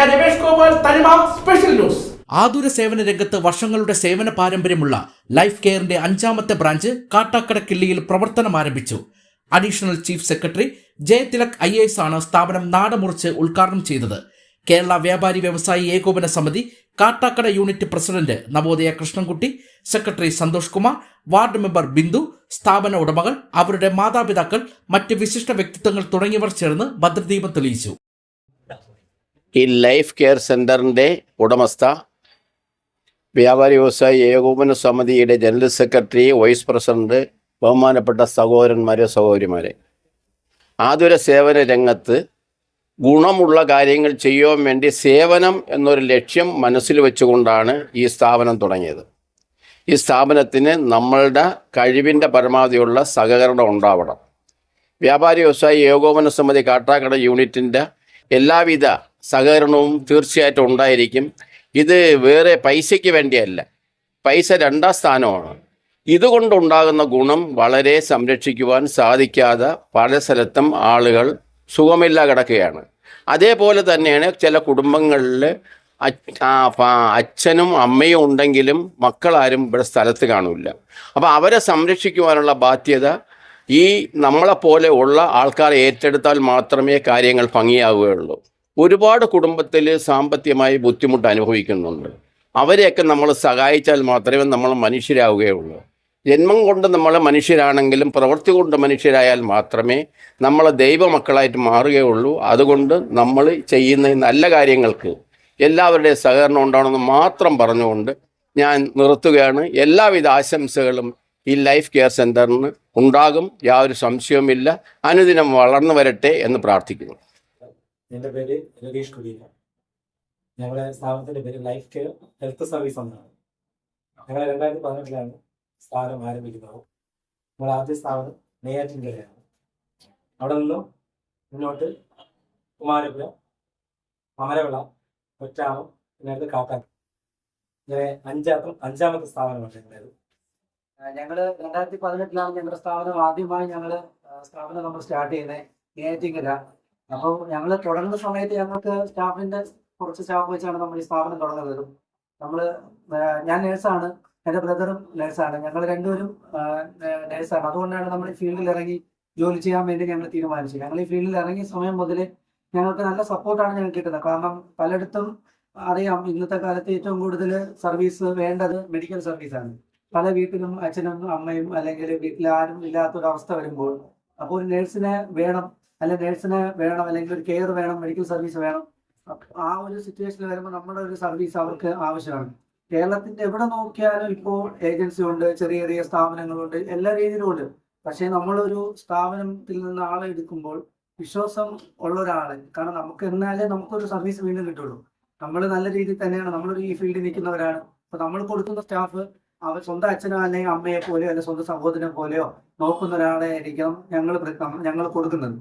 ഞാൻ രമേഷ് ഗോപാൽ, തനിമ special news. ആതുര സേവന രംഗത്ത് വർഷങ്ങളുടെ സേവന പാരമ്പര്യമുള്ള ലൈഫ് കെയറിന്റെ 5ാമത്തെ ബ്രാഞ്ച് കാട്ടാക്കട കിള്ളിയിൽ പ്രവർത്തനം ആരംഭിച്ചു. Additional chief secretary Jayathilak IAS ആണ് സ്ഥാപനം നാടമുറിച്ച് ഉദ്ഘാടനം ചെയ്തത്. കേരള വ്യാപാരി വ്യവസായി ഏകോപന സമിതി Kattakada unit president Navodaya Krishnankutty, secretary Santhosh Kumar, ward member Bindu, സ്ഥാപന ഉടമകൾ, അവരുടെ മാതാപിതാക്കൾ, മറ്റ് വിശിഷ്ട വ്യക്തിത്വങ്ങൾ തുടങ്ങിയവർ ചേർന്ന് ഭദ്രദീപം തെളിയിച്ചു. ഈ ലൈഫ് കെയർ സെൻ്ററിൻ്റെ ഉടമസ്ഥ വ്യാപാരി വ്യവസായി ഏകോപന സമിതിയുടെ ജനറൽ സെക്രട്ടറി, വൈസ് പ്രസിഡന്റ്, ബഹുമാനപ്പെട്ട സഹോദരന്മാരെ, സഹോദരിമാരെ, ആതുര സേവന രംഗത്ത് ഗുണമുള്ള കാര്യങ്ങൾ ചെയ്യുവാൻ വേണ്ടി സേവനം എന്നൊരു ലക്ഷ്യം മനസ്സിൽ വെച്ചുകൊണ്ടാണ് ഈ സ്ഥാപനം തുടങ്ങിയത്. ഈ സ്ഥാപനത്തിന് നമ്മളുടെ കഴിവിൻ്റെ പരമാവധിയുള്ള സഹകരണം ഉണ്ടാവണം. വ്യാപാരി വ്യവസായി ഏകോപന സമിതി കാട്ടാക്കട യൂണിറ്റിൻ്റെ എല്ലാവിധ സഹകരണവും തീർച്ചയായിട്ടും ഉണ്ടായിരിക്കും. ഇത് വേറെ പൈസയ്ക്ക് വേണ്ടിയല്ല, പൈസ 2ാം സ്ഥാനമാണ്. ഇതുകൊണ്ടുണ്ടാകുന്ന ഗുണം വളരെ സംരക്ഷിക്കുവാൻ സാധിക്കാതെ പല സ്ഥലത്തും ആളുകൾ സുഖമില്ല കിടക്കുകയാണ്. അതേപോലെ തന്നെയാണ് ചില കുടുംബങ്ങളിൽ അച്ഛനും അമ്മയും ഉണ്ടെങ്കിലും മക്കളാരും ഇവിടെ സ്ഥലത്ത് കാണില്ല. അപ്പോൾ അവരെ സംരക്ഷിക്കുവാനുള്ള ബാധ്യത ഈ നമ്മളെപ്പോലെ ഉള്ള ആൾക്കാരെ ഏറ്റെടുത്താൽ മാത്രമേ കാര്യങ്ങൾ ഭംഗിയാവുകയുള്ളൂ. ഒരുപാട് കുടുംബത്തിൽ സാമ്പത്തികമായി ബുദ്ധിമുട്ട് അനുഭവിക്കുന്നുണ്ട്. അവരെയൊക്കെ നമ്മൾ സഹായിച്ചാൽ മാത്രമേ നമ്മൾ മനുഷ്യരാവുകയുള്ളൂ. ജന്മം കൊണ്ട് നമ്മൾ മനുഷ്യരാണെങ്കിലും പ്രവൃത്തി കൊണ്ട് മനുഷ്യരായാൽ മാത്രമേ നമ്മൾ ദൈവമക്കളായിട്ട് മാറുകയുള്ളൂ. അതുകൊണ്ട് നമ്മൾ ചെയ്യുന്ന നല്ല കാര്യങ്ങൾക്ക് എല്ലാവരുടെയും സഹകരണം ഉണ്ടാവണമെന്ന് മാത്രം പറഞ്ഞുകൊണ്ട് ഞാൻ നിർത്തുകയാണ്. എല്ലാവിധ ആശംസകളും ഈ ലൈഫ് കെയർ സെൻ്ററിന് ഉണ്ടാകും, യാതൊരു സംശയവുമില്ല. അനുദിനം വളർന്നു വരട്ടെ എന്ന് പ്രാർത്ഥിക്കുന്നു. എൻ്റെ പേര് രതീഷ് കുലീന. ഞങ്ങളുടെ സ്ഥാപനത്തിൻ്റെ പേര് ലൈഫ് കെയർ ഹെൽത്ത് സർവീസ് എന്നാണ്. ഞങ്ങൾ 2018 സ്ഥാപനം ആരംഭിക്കുന്നത്. ഞങ്ങൾ ആദ്യ സ്ഥാപനം നെയ്യാറ്റിൻകരയാണ്. അവിടെ നിന്നും മുന്നോട്ട് കുമാരപുരം, അമരവിള, ഒറ്റാമം, പിന്നെ കാട്ടാൻ, ഇങ്ങനെ 5ാമത്തെ സ്ഥാപനമാണ് ഞങ്ങളുടേത്. ഞങ്ങൾ 2018 ഞങ്ങളുടെ സ്ഥാപനം ആദ്യമായി സ്ഥാപനം നമ്മൾ സ്റ്റാർട്ട് ചെയ്യുന്നത് നെയ്യാറ്റിൻകര. അപ്പോൾ ഞങ്ങൾ തുടങ്ങുന്ന സമയത്ത് ഞങ്ങൾക്ക് സ്റ്റാഫിൻ്റെ കുറച്ച് സ്റ്റാഫ് വെച്ചാണ് നമ്മൾ ഈ സ്ഥാപനം തുടങ്ങുന്നത്. ഞാൻ നേഴ്സാണ്, എൻ്റെ ബ്രദറും നേഴ്സാണ്, ഞങ്ങൾ രണ്ടുപേരും നേഴ്സാണ്. അതുകൊണ്ടാണ് നമ്മൾ ഈ ഫീൽഡിൽ ഇറങ്ങി ജോലി ചെയ്യാൻ വേണ്ടി ഞങ്ങൾ തീരുമാനിച്ചത്. ഞങ്ങൾ ഈ ഫീൽഡിൽ ഇറങ്ങിയ സമയം മുതൽ ഞങ്ങൾക്ക് നല്ല സപ്പോർട്ടാണ് ഞങ്ങൾക്ക് കിട്ടുന്നത്. കാരണം പലയിടത്തും അറിയാം, ഇന്നത്തെ കാലത്ത് ഏറ്റവും കൂടുതൽ സർവീസ് വേണ്ടത് മെഡിക്കൽ സർവീസാണ്. പല വീട്ടിലും അച്ഛനും അമ്മയും അല്ലെങ്കിൽ വീട്ടിൽ ആരും ഇല്ലാത്തൊരവസ്ഥ വരുമ്പോൾ അപ്പോൾ ഒരു നേഴ്സിനെ വേണം, അല്ലെങ്കിൽ ഒരു കെയർ വേണം, മെഡിക്കൽ സർവീസ് വേണം. ആ ഒരു സിറ്റുവേഷനിൽ വരുമ്പോൾ നമ്മുടെ ഒരു സർവീസ് അവർക്ക് ആവശ്യമാണ്. കേരളത്തിന്റെ എവിടെ നോക്കിയാലും ഇപ്പോൾ ഏജൻസി ഉണ്ട്, ചെറിയ ചെറിയ സ്ഥാപനങ്ങളുണ്ട്, എല്ലാ രീതിയിലും ഉണ്ട്. പക്ഷേ നമ്മളൊരു സ്ഥാപനത്തിൽ നിന്ന് ആളെ എടുക്കുമ്പോൾ വിശ്വാസം ഉള്ള ഒരാളെ, കാരണം നമുക്ക് എന്നാലേ നമുക്കൊരു സർവീസ് വീണ്ടും കിട്ടുള്ളൂ. നമ്മൾ നല്ല രീതിയിൽ തന്നെയാണ്, നമ്മളൊരു ഈ ഫീൽഡിൽ നിൽക്കുന്നവരാണ്. അപ്പോൾ നമ്മൾ കൊടുക്കുന്ന സ്റ്റാഫ് അവർ സ്വന്തം അച്ഛനോ അല്ലെങ്കിൽ അമ്മയെ പോലെയോ അല്ലെങ്കിൽ സ്വന്തം സഹോദരനെ പോലെയോ നോക്കുന്ന ഒരാളെ ആയിരിക്കണം ഞങ്ങൾ കൊടുക്കുന്നത്.